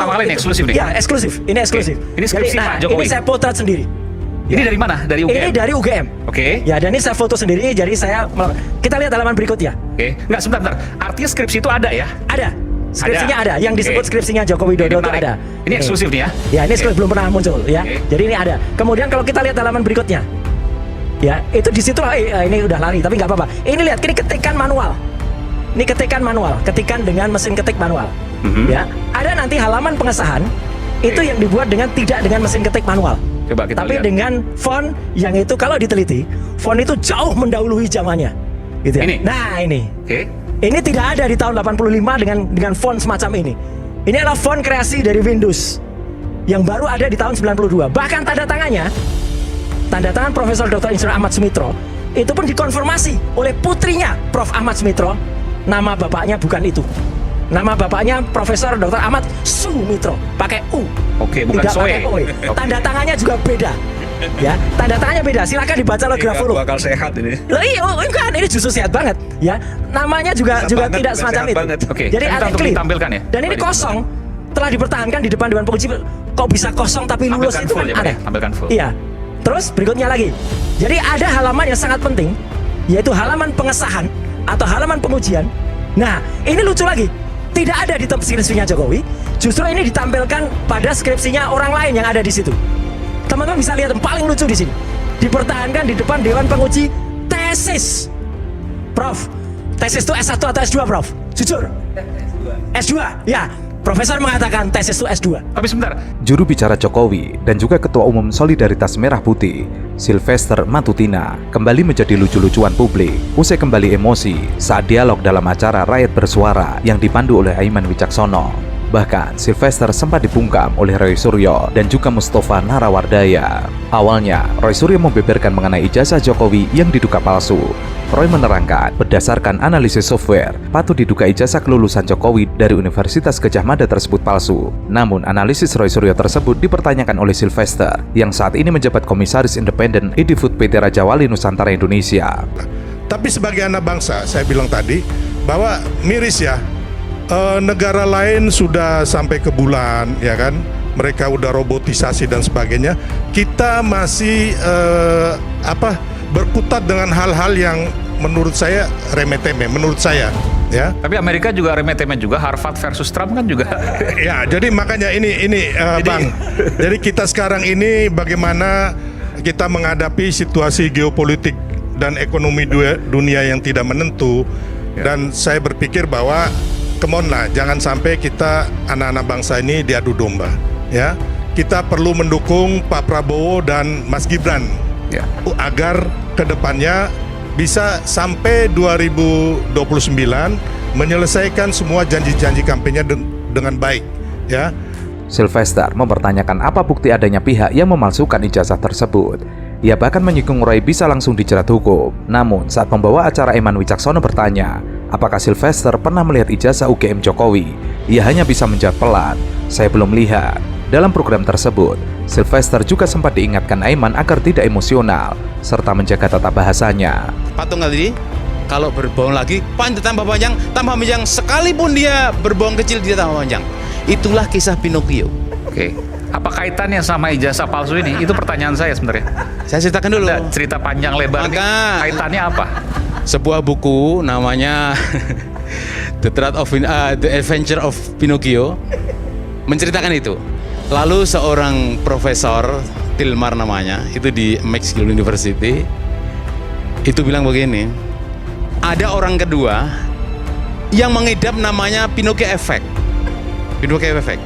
pertama kali ini eksklusif nih. Ya, eksklusif. Ini eksklusif. Ini skripsi Jadi, Pak Jokowi. Ini saya potret sendiri. Ini dari mana? Dari UGM? Ini dari UGM. Oke. Ya, dan ini saya foto sendiri. Jadi kita lihat halaman berikutnya. Oke. Enggak, sebentar. Artinya skripsi itu ada ya? Ada. Skripsinya ada. Yang disebut Oke. skripsinya Joko Widodo itu menarik. ada. Ini eksklusif nih ya? Ya, ini eksklusif, belum pernah muncul ya. Oke. Jadi ini ada. Kemudian kalau kita lihat halaman berikutnya, ya itu di situ ini udah lari, tapi nggak apa-apa. Ini lihat, ini ketikan manual. Ini ketikan manual, ketikan dengan mesin ketik manual. Ya, ada nanti halaman pengesahan itu yang dibuat tidak dengan mesin ketik manual. Coba kita Tapi lihat. dengan font yang itu kalau diteliti, font itu jauh mendahului zamannya. Gitu ya. Ini? Nah, ini. Oke. Ini tidak ada di tahun 85 dengan font semacam ini. Ini adalah font kreasi dari Windows yang baru ada di tahun 92. Bahkan tanda tangan Profesor Dr. Insinyur Ahmad Sumitro itu pun dikonfirmasi oleh putrinya Prof. Ahmad Sumitro. Nama bapaknya bukan itu. Nama bapaknya Profesor Dr. Ahmad Sumitro, pakai U. Oke, bukan tidak Soe. pakai O. Oke. Tanda tangannya juga beda. Ya, tanda tangannya beda. Silakan dibaca oleh grafologi. Bakal sehat ini. Loh iya, enggak, ini justru sehat banget ya. Namanya juga Sehat banget, tidak bukan semacam sehat itu. banget. Oke, Jadi kita ada untuk clean. ditampilkan ya. Dan ini Coba kosong. Telah dipertahankan di depan Dewan Penguji. Kok bisa kosong tapi lulus Tampilkan itu full kan ya, Pak, aneh. ya? Tampilkan full. Iya. Terus berikutnya lagi. Jadi ada halaman yang sangat penting, yaitu halaman pengesahan atau halaman pengujian. Nah, ini lucu lagi. Tidak ada di skripsinya Jokowi. Justru ini ditampilkan pada skripsinya orang lain yang ada di situ. Teman-teman bisa lihat yang paling lucu di sini. Dipertahankan di depan Dewan Penguji tesis. Prof, tesis itu S1 atau S2, Prof? Jujur. S2. Ya, Profesor mengatakan tesis itu S2. Tapi sebentar. Juru bicara Jokowi dan juga Ketua Umum Solidaritas Merah Putih, Sylvester Matutina, kembali menjadi lucu-lucuan publik usai kembali emosi saat dialog dalam acara Rakyat Bersuara yang dipandu oleh Aiman Wicaksono. Bahkan, Sylvester sempat dibungkam oleh Roy Suryo dan juga Mustafa Narawardaya. Awalnya, Roy Suryo membeberkan mengenai ijazah Jokowi yang diduga palsu. Roy menerangkan, berdasarkan analisis software, patut diduga ijazah kelulusan Jokowi dari Universitas Gadjah Mada tersebut palsu. Namun, analisis Roy Suryo tersebut dipertanyakan oleh Sylvester, yang saat ini menjabat Komisaris Independen Edifood PT Raja Wali Nusantara Indonesia. Tapi sebagai anak bangsa, saya bilang tadi bahwa miris ya, negara lain sudah sampai ke bulan, ya kan? Mereka udah robotisasi dan sebagainya. Kita masih berkutat dengan hal-hal yang menurut saya remeh-temeh. Menurut saya, ya. Tapi Amerika juga remeh-temeh juga. Harvard versus Trump kan juga. Ya, jadi makanya ini Bang. Jadi kita sekarang ini bagaimana kita menghadapi situasi geopolitik dan ekonomi dunia yang tidak menentu. Dan saya berpikir bahwa come on lah, jangan sampai kita anak-anak bangsa ini diadu domba, ya. Kita perlu mendukung Pak Prabowo dan Mas Gibran, Ya. agar kedepannya bisa sampai 2029 menyelesaikan semua janji-janji kampanye dengan baik, ya. Sylvester mempertanyakan apa bukti adanya pihak yang memalsukan ijazah tersebut. Ia bahkan menyinggung Roy bisa langsung dijerat hukum. Namun, saat pembawa acara Aiman Wicaksono bertanya, apakah Sylvester pernah melihat ijazah UGM Jokowi? Ia hanya bisa menjawab pelan, saya belum lihat. Dalam program tersebut, Sylvester juga sempat diingatkan Aiman agar tidak emosional, serta menjaga tata bahasanya. Patung tadi, kalau berbohong lagi, tambah panjang, sekalipun dia berbohong kecil, dia tambah panjang. Itulah kisah Pinocchio. Oke. Apa kaitannya sama ijazah palsu ini? Itu pertanyaan saya sebenarnya. Saya ceritakan dulu. Ada cerita panjang lebar ini, Maka- kaitannya apa? Sebuah buku namanya The Adventure of Pinocchio menceritakan itu. Lalu seorang profesor Tilmar namanya, itu di McGill University, itu bilang begini, ada orang kedua yang mengidap namanya Pinocchio Effect. Pinocchio Effect.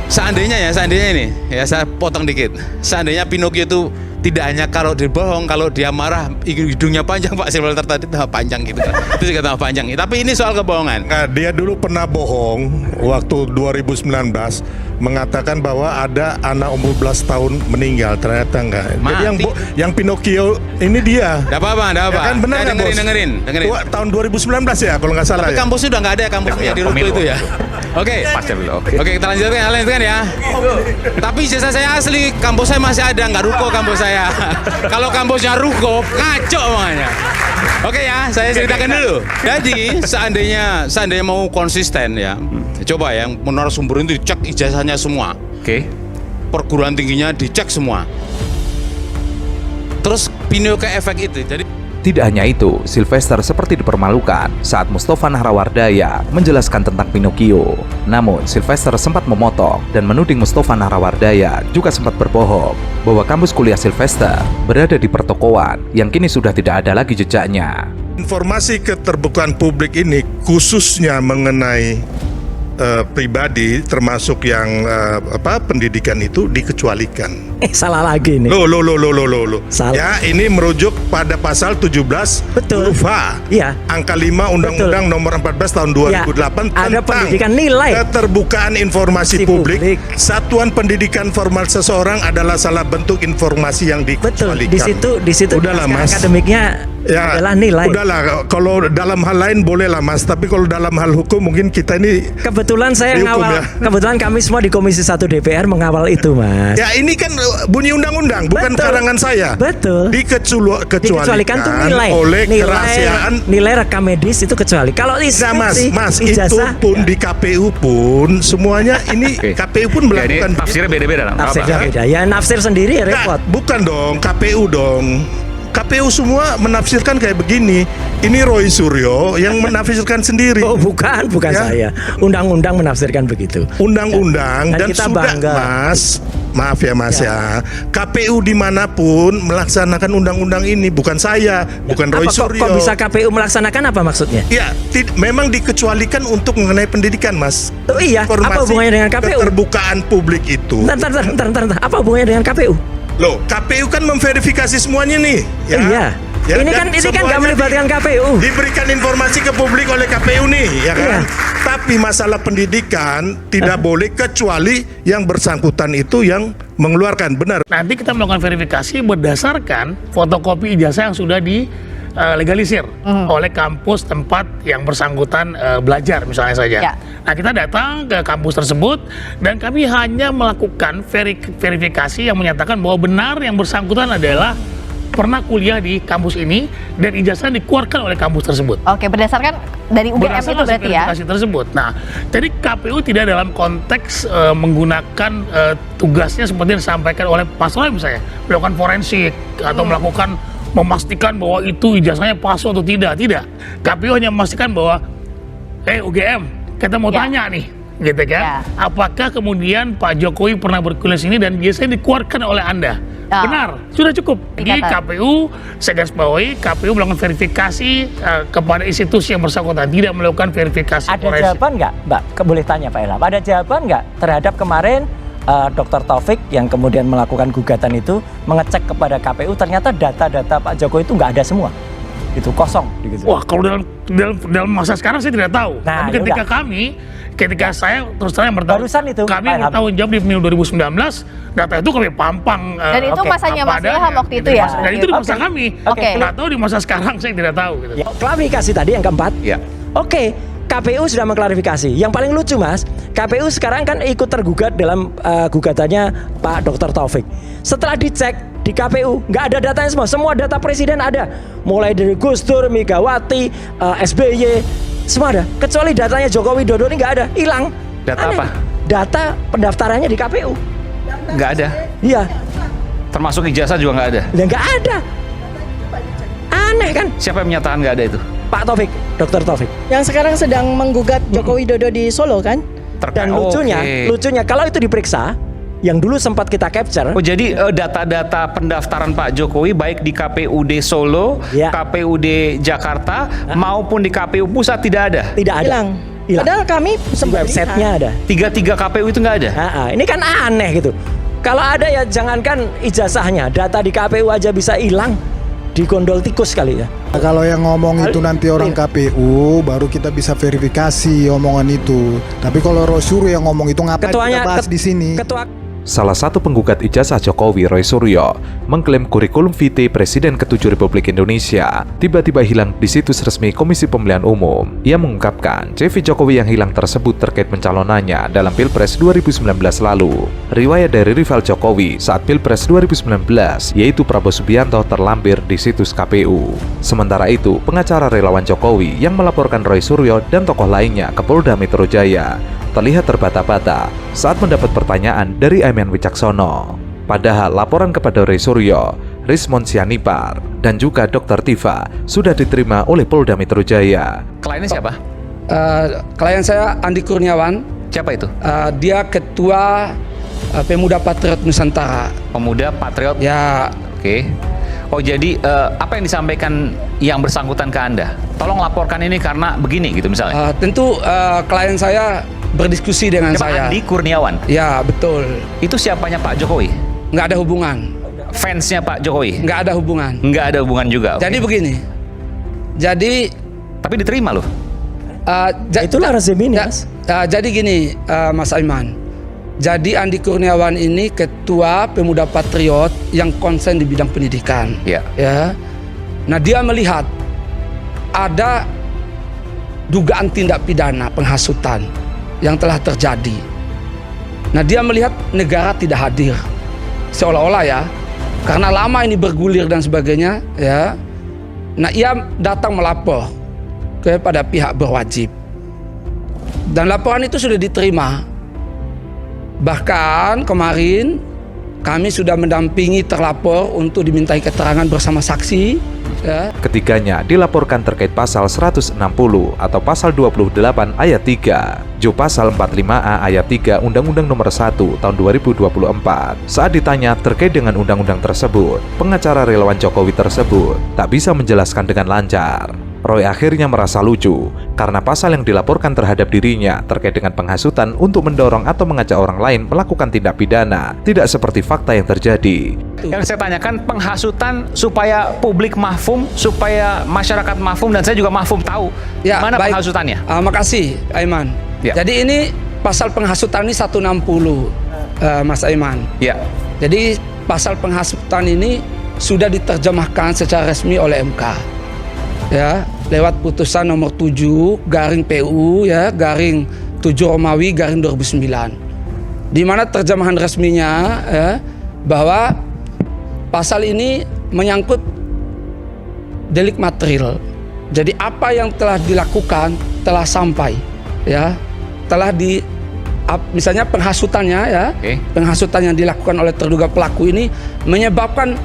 Seandainya ini, ya saya potong dikit. Seandainya Pinocchio itu tidak hanya kalau dia bohong, kalau dia marah hidungnya panjang, Pak Sylvester tadi tambah panjang gitu kan. Itu juga tambah panjang. Tapi ini soal kebohongan. Nah, dia dulu pernah bohong waktu 2019 mengatakan bahwa ada anak umur 11 tahun meninggal, ternyata enggak. Jadi yang Pinocchio ini dia. Enggak apa-apa. Ya kan benar Nah, nggak, Bos? dengerin. Tahun 2019 ya kalau nggak salah. Tapi ya? kampusnya udah nggak ada, kampusnya di Ruko itu ya. Oke. Pasca dulu. Oke. Oke, kita lanjutkan ya. Tapi ijazah saya asli, kampus saya masih ada, nggak ruko kampus saya. Kalau kampusnya ruko, ngaco makanya. Oke ya, saya ceritakan dulu. Jadi seandainya mau konsisten ya, coba yang narasumber itu dicek ijazahnya semua, Oke. perguruan tingginya dicek semua. Terus Pinocchio efek itu, jadi Tidak hanya itu, Sylvester seperti dipermalukan saat Mustafa Nahrawardaya menjelaskan tentang Pinocchio. Namun, Sylvester sempat memotong dan menuding Mustafa Nahrawardaya juga sempat berbohong bahwa kampus kuliah Sylvester berada di pertokoan yang kini sudah tidak ada lagi jejaknya. Informasi keterbukaan publik ini khususnya mengenai pribadi termasuk yang pendidikan itu dikecualikan. Salah lagi nih. Loh. Salah. Ya, ini merujuk pada pasal 17 Betul. huruf H. Iya. Angka 5 Undang-Undang Nomor 14 tahun 2008 Ya, ada tentang pendidikan nilai. keterbukaan informasi publik. Satuan pendidikan formal seseorang adalah salah bentuk informasi yang Betul. dikecualikan. Di situ Udahlah, naskah Mas. akademiknya Ya, adalah nilai. udahlah, kalau dalam hal lain boleh lah Mas, tapi kalau dalam hal hukum mungkin kita ini Kebetulan saya Dihukum ngawal. ya. Kebetulan kami semua di Komisi 1 DPR mengawal itu, Mas. ya ini kan bunyi undang-undang, bukan Betul. karangan saya. Betul. Dikecualikan tuh nilai. oleh kerahasiaan. Nilai rekam medis itu kecuali. Kalau Nah, Mas, instruksi, itu ijazah, pun di KPU pun semuanya ini Oke. KPU pun Ya, ini melakukan tafsirnya beda-beda. Nggak nafsirnya apa-apa. beda. Ya nafsir sendiri ya Nah, repot. bukan dong, KPU dong. KPU semua menafsirkan kayak begini. Ini Roy Suryo yang menafsirkan sendiri. Oh, bukan Ya. saya. Undang-undang menafsirkan begitu. Undang-undang Dan dan kita sudah bangga. Mas, maaf ya Mas ya, KPU dimanapun melaksanakan undang-undang ini, bukan saya, bukan Roy Apa, Suryo. kok bisa KPU melaksanakan apa maksudnya? Ya, memang dikecualikan untuk mengenai pendidikan, Mas. Oh iya, apa hubungannya dengan KPU? Keterbukaan publik itu. Bentar. Apa hubungannya dengan KPU? Loh, KPU kan memverifikasi semuanya nih. Ya. Iya. Ya, ini dan kan nggak semuanya melibatkan KPU. Diberikan informasi ke publik oleh KPU nih, ya kan? Iya. Tapi masalah pendidikan tidak boleh kecuali yang bersangkutan itu yang mengeluarkan, benar. Nanti kita melakukan verifikasi berdasarkan fotokopi ijazah yang sudah dilegalisir oleh kampus tempat yang bersangkutan belajar misalnya saja. Ya. Nah, kita datang ke kampus tersebut dan kami hanya melakukan verifikasi yang menyatakan bahwa benar yang bersangkutan adalah pernah kuliah di kampus ini dan ijazah dikeluarkan oleh kampus tersebut. Oke, berdasarkan dari UGM itu Berdasarkan berarti ya. verifikasi tersebut. Nah, jadi KPU tidak dalam konteks menggunakan tugasnya seperti yang disampaikan oleh paslon misalnya, melakukan forensik atau memastikan bahwa itu ijazahnya palsu atau tidak. Tidak. KPU hanya memastikan bahwa UGM, kita mau Ya. tanya nih, gitu kan? Ya. Apakah kemudian Pak Jokowi pernah berkuliah sini dan biasanya dikeluarkan oleh Anda? Ya. Benar, sudah cukup. Jadi Dikata. KPU, saya garis bawahi, KPU melakukan verifikasi kepada institusi yang bersangkutan, tidak melakukan verifikasi Ada forensik. jawaban nggak, Mbak? Boleh tanya Pak Ilham. Ada jawaban nggak terhadap kemarin Dr. Taufik yang kemudian melakukan gugatan itu mengecek kepada KPU ternyata data-data Pak Jokowi itu nggak ada semua, itu kosong. Gitu. Wah, kalau dalam masa sekarang saya tidak tahu. Nah, Tapi ketika saya terus terang yang bertanggung, Barusan itu, kami Pak Ilham. bertanggung jawab di pemilu 2019, data itu kami pampang. Dan itu Oke. masanya apa Mas Ilham adanya, waktu gitu. itu ya. Dan itu di masa Oke. kami. Oke. Nggak tahu di masa sekarang saya tidak tahu. Gitu. Ya, klarifikasi tadi yang keempat. Ya. Oke, KPU sudah mengklarifikasi. Yang paling lucu Mas, KPU sekarang kan ikut tergugat dalam gugatannya Pak Dr. Taufik. Setelah dicek di KPU nggak ada datanya semua data presiden ada, mulai dari Gus Dur, Megawati, SBY, semua ada. Kecuali datanya Joko Widodo ini nggak ada, hilang. Data Aneh. apa? Data pendaftarannya di KPU. Nggak ada. Iya, Termasuk ijazah juga nggak ada. nggak ada. Aneh kan? Siapa yang menyatakan nggak ada itu? Pak Taufik, Dr. Taufik. Yang sekarang sedang menggugat Joko Widodo di Solo kan? Dan lucunya kalau itu diperiksa, yang dulu sempat kita capture. Oh, jadi data-data pendaftaran Pak Jokowi baik di KPUD Solo, Ya. KPUD Jakarta maupun di KPU pusat tidak ada. Tidak ada. Hilang. Hilang. Padahal kami Di sempat websitenya lihat. ada. Tiga KPU itu nggak ada. Ini kan aneh gitu. Kalau ada ya jangankan ijazahnya, data di KPU aja bisa hilang, digondol tikus kali ya. Nah, kalau yang ngomong itu nanti orang KPU, baru kita bisa verifikasi omongan itu. Tapi kalau Rosuru yang ngomong itu ngapain kita bahas di sini? Ketua Salah satu penggugat ijazah Jokowi, Roy Suryo, mengklaim kurikulum vitae Presiden ke-7 Republik Indonesia tiba-tiba hilang di situs resmi Komisi Pemilihan Umum. Ia mengungkapkan CV Jokowi yang hilang tersebut terkait pencalonannya dalam Pilpres 2019 lalu. Riwayat dari rival Jokowi saat Pilpres 2019, yaitu Prabowo Subianto, terlampir di situs KPU. Sementara itu, pengacara relawan Jokowi yang melaporkan Roy Suryo dan tokoh lainnya ke Polda Metro Jaya terlihat terbata-bata saat mendapat pertanyaan dari Aiman Wicaksono. Padahal laporan kepada Roy Suryo, Rismond Sianipar, dan juga Dr. Tifa sudah diterima oleh Polda Metro Jaya. Kliennya siapa? Klien saya Andi Kurniawan. Siapa itu? Dia ketua Pemuda Patriot Nusantara. Pemuda Patriot? Ya. Oke. Oh jadi apa yang disampaikan yang bersangkutan ke Anda? Tolong laporkan ini karena begini gitu misalnya. Tentu klien saya berdiskusi dengan saya. Andi Kurniawan? Ya betul. Itu siapanya Pak Jokowi? Nggak ada hubungan. Fansnya Pak Jokowi? Nggak ada hubungan. Nggak ada hubungan juga. Jadi begini. Jadi. Tapi diterima loh. Itulah rezim ini, Mas. Jadi gini, Mas Aiman. Jadi Andi Kurniawan ini ketua Pemuda Patriot yang konsen di bidang pendidikan. Ya. Ya. Nah dia melihat ada dugaan tindak pidana penghasutan yang telah terjadi. Nah dia melihat negara tidak hadir, seolah-olah ya, karena lama ini bergulir dan sebagainya. Ya. Nah ia datang melapor kepada pihak berwajib. Dan laporan itu sudah diterima. Bahkan kemarin kami sudah mendampingi terlapor untuk dimintai keterangan bersama saksi. Ya. Ketiganya dilaporkan terkait pasal 160 atau pasal 28 ayat 3, Jo pasal 45A ayat 3 Undang-Undang Nomor 1 Tahun 2024. Saat ditanya terkait dengan undang-undang tersebut, pengacara relawan Jokowi tersebut tak bisa menjelaskan dengan lancar. Roy akhirnya merasa lucu karena pasal yang dilaporkan terhadap dirinya terkait dengan penghasutan untuk mendorong atau mengajak orang lain melakukan tindak pidana tidak seperti fakta yang terjadi. Yang saya tanyakan penghasutan supaya publik mahfum, supaya masyarakat mahfum dan saya juga mahfum tahu Ya, mana baik. penghasutannya. Makasih Aiman. Ya. Jadi ini pasal penghasutan ini 160 Mas Aiman. Ya. Jadi pasal penghasutan ini sudah diterjemahkan secara resmi oleh MK. Ya, lewat putusan nomor 7 garing PU ya, garing 7 Romawi garing 2009. Di mana terjemahan resminya ya, bahwa pasal ini menyangkut delik material. Jadi apa yang telah dilakukan telah sampai ya, telah di misalnya penghasutannya ya, penghasutan yang dilakukan oleh terduga pelaku ini menyebabkan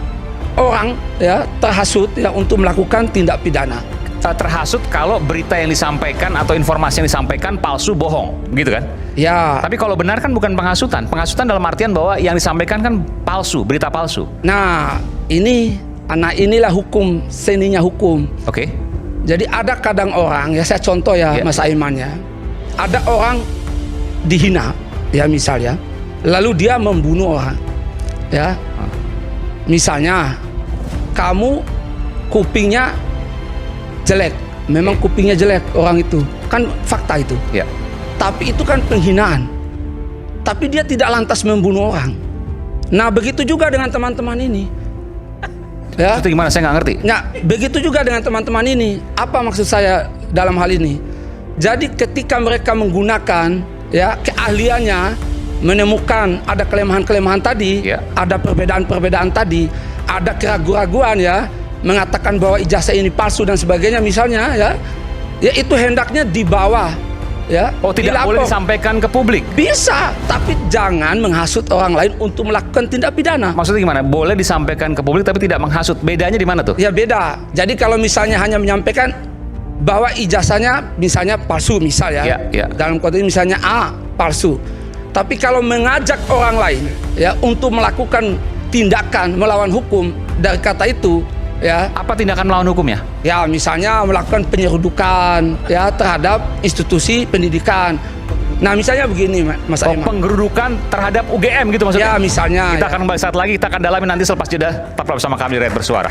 orang ya terhasut ya untuk melakukan tindak pidana. Terhasut kalau berita yang disampaikan atau informasi yang disampaikan palsu, bohong, gitu kan? Ya. Tapi kalau benar kan bukan penghasutan. Penghasutan dalam artian bahwa yang disampaikan kan palsu, berita palsu. Nah, inilah hukum, seninya hukum. Oke. Jadi ada kadang orang ya, saya contoh ya, Mas Aiman ya. Ada orang dihina ya misalnya, lalu dia membunuh orang. Ya. Misalnya kamu kupingnya jelek, memang kupingnya jelek orang itu, kan fakta itu. Ya. Tapi itu kan penghinaan. Tapi dia tidak lantas membunuh orang. Nah begitu juga dengan teman-teman ini. Ya. Itu gimana? Saya nggak ngerti. Nah begitu juga dengan teman-teman ini. Apa maksud saya dalam hal ini? Jadi ketika mereka menggunakan ya keahliannya menemukan ada kelemahan-kelemahan tadi, ada perbedaan-perbedaan tadi, ada keraguan-raguan ya, mengatakan bahwa ijazah ini palsu dan sebagainya misalnya ya itu hendaknya dibawa ya. Oh, tidak boleh disampaikan ke publik? Bisa, tapi jangan menghasut orang lain untuk melakukan tindak pidana. Maksudnya gimana? Boleh disampaikan ke publik tapi tidak menghasut. Bedanya di mana tuh? Ya beda. Jadi kalau misalnya hanya menyampaikan bahwa ijazahnya misalnya palsu misal ya, dalam konteks misalnya A palsu. Tapi kalau mengajak orang lain ya untuk melakukan tindakan melawan hukum dari kata itu ya. Apa tindakan melawan hukumnya? Ya misalnya melakukan penyerudukan ya terhadap institusi pendidikan. Nah misalnya begini Mas Aiman. Penggerudukan terhadap UGM gitu maksudnya? Ya misalnya. Kita akan kembali saat lagi, kita akan dalami nanti selepas jeda. Tetaplah bersama kami di Rakyat Bersuara.